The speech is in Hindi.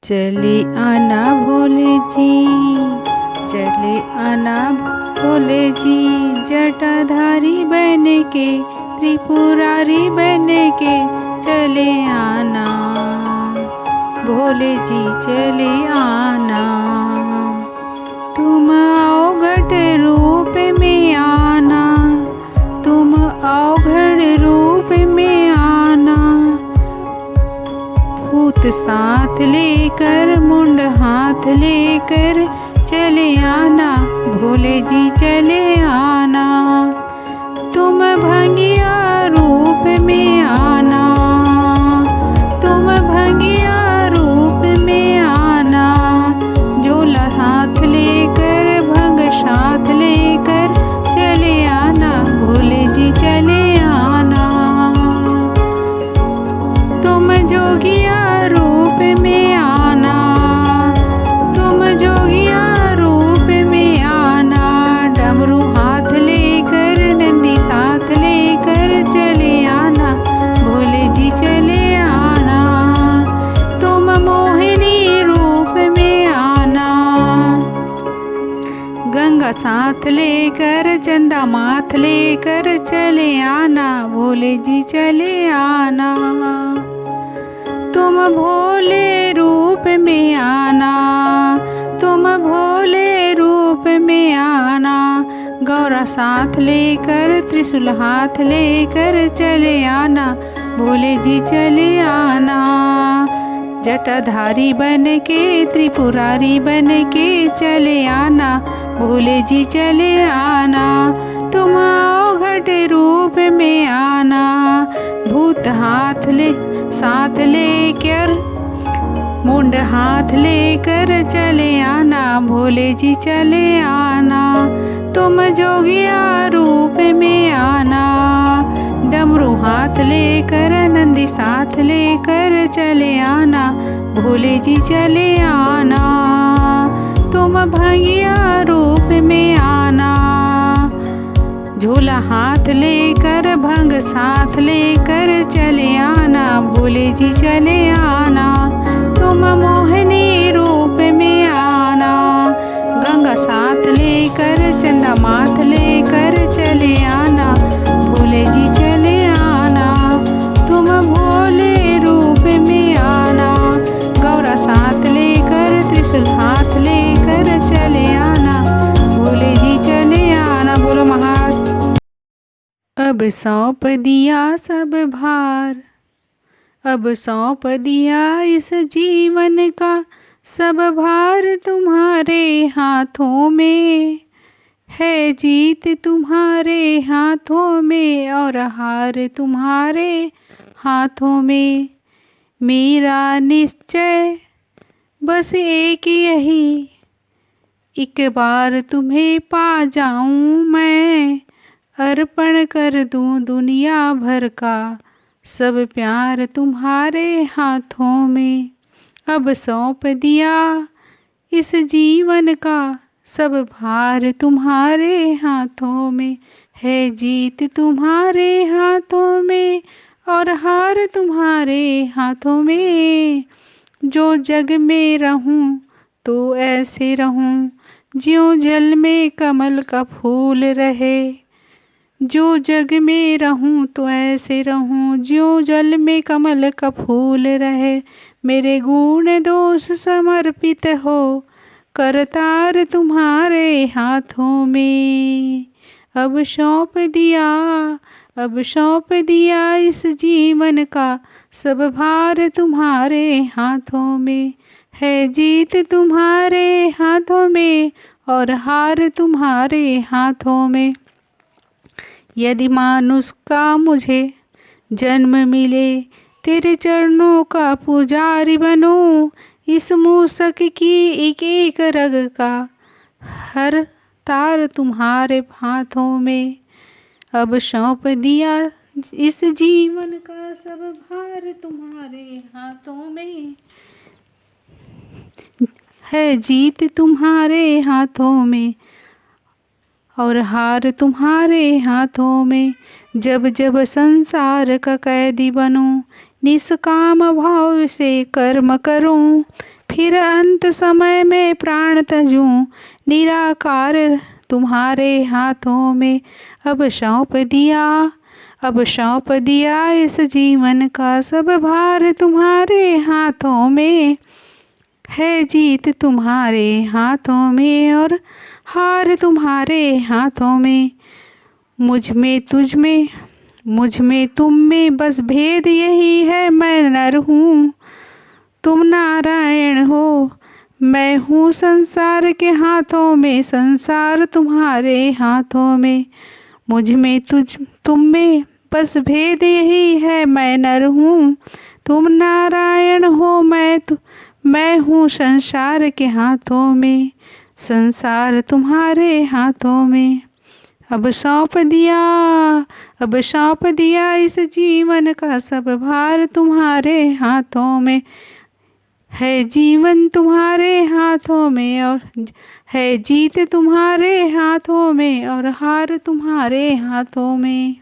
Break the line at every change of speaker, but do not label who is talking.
चले आना भोले जी, चले आना भोले जी, जटाधारी बन के त्रिपुरारी बन के चले आना भोले जी चले आना। तुम अवघट रूप में आना, तुम अवघड़ रूप में आना, भूत साथ लेकर मुंड हाथ लेकर चले आना भोले जी चले आना। तुम भंगिया रूप में आना, तुम भंगिया रूप में आना, झोला हाथ लेकर भंग साथ लेकर चले आना भोले जी चले आना। तुम जोगिया रूप में आना, तुम जोगिया रूप में आना, डमरू हाथ लेकर नंदी साथ लेकर चले आना भोले जी चले आना। तुम मोहिनी रूप में आना, गंगा साथ लेकर चंदा माथ लेकर चले आना भोले जी चले आना। तुम भोले रूप में आना, तुम भोले रूप में आना, गौरा साथ लेकर त्रिशूल हाथ लेकर चले आना भोले जी चले आना। जटाधारी बन के त्रिपुरारी बन के चले आना भोले जी चले आना। तुम अवघट रूप में आना, भूत हाथ ले साथ लेकर मुंड हाथ लेकर चले आना भोले जी चले आना। तुम जोगिया रूप में आना, डमरू हाथ लेकर नंदी साथ लेकर चले आना भोले जी चले आना। तुम भंगिया रूप में आना, झोला हाथ लेकर भंग साथ लेकर चले आना भोले जी चले आना। तुम मोहिनी रूप में आना, गंगा साथ लेकर चंदा माथ लेकर चले आना भोले जी चले आना। तुम भोले रूप में आना, गौरा साथ लेकर त्रिशूल हाथ लेकर चले आना भोले जी चले आना। बोलो महाराज। अब सौंप दिया सब भार, अब सौंप दिया इस जीवन का सब भार तुम्हारे हाथों में है। जीत तुम्हारे हाथों में और हार तुम्हारे हाथों में। मेरा निश्चय बस एक यही, एक बार तुम्हें पा जाऊं मैं, अर्पण कर दूं दुनिया भर का सब प्यार तुम्हारे हाथों में। अब सौंप दिया इस जीवन का सब भार तुम्हारे हाथों में है। जीत तुम्हारे हाथों में और हार तुम्हारे हाथों में। जो जग में रहूं तो ऐसे रहूं ज्यों जल में कमल का फूल रहे। जो जग में रहूं तो ऐसे रहूं ज्यों जल में कमल का फूल रहे। मेरे गुण दोष समर्पित हो करतार तुम्हारे हाथों में। अब सौंप दिया, अब सौंप दिया इस जीवन का सब भार तुम्हारे हाथों में है। जीत तुम्हारे हाथों में और हार तुम्हारे हाथों में। यदि मानुष का मुझे जन्म मिले, तेरे चरणों का पुजारी बनूं, इस मूसक की एक एक रग का हर तार तुम्हारे हाथों में। अब सौंप दिया इस जीवन का सब भार तुम्हारे हाथों में है। जीत तुम्हारे हाथों में और हार तुम्हारे हाथों में। जब जब संसार का कैदी बनूं, निष्काम भाव से कर्म करूं, फिर अंत समय में प्राण तजूं, निराकार तुम्हारे हाथों में। अब सौंप दिया इस जीवन का सब भार तुम्हारे हाथों में। है जीत तुम्हारे हाथों में और हार तुम्हारे हाथों में। मुझ में तुम में बस भेद यही है, मैं नर हूँ तुम नारायण हो। मैं हूँ संसार के हाथों में, संसार तुम्हारे हाथों में। मुझ में तुम में बस भेद यही है, मैं नर हूँ तुम नारायण हो। मैं हूँ संसार के हाथों में, संसार तुम्हारे हाथों में। अब सौंप दिया इस जीवन का सब भार तुम्हारे हाथों में। है जीवन तुम्हारे हाथों में और है जीत तुम्हारे हाथों में और हार तुम्हारे हाथों में।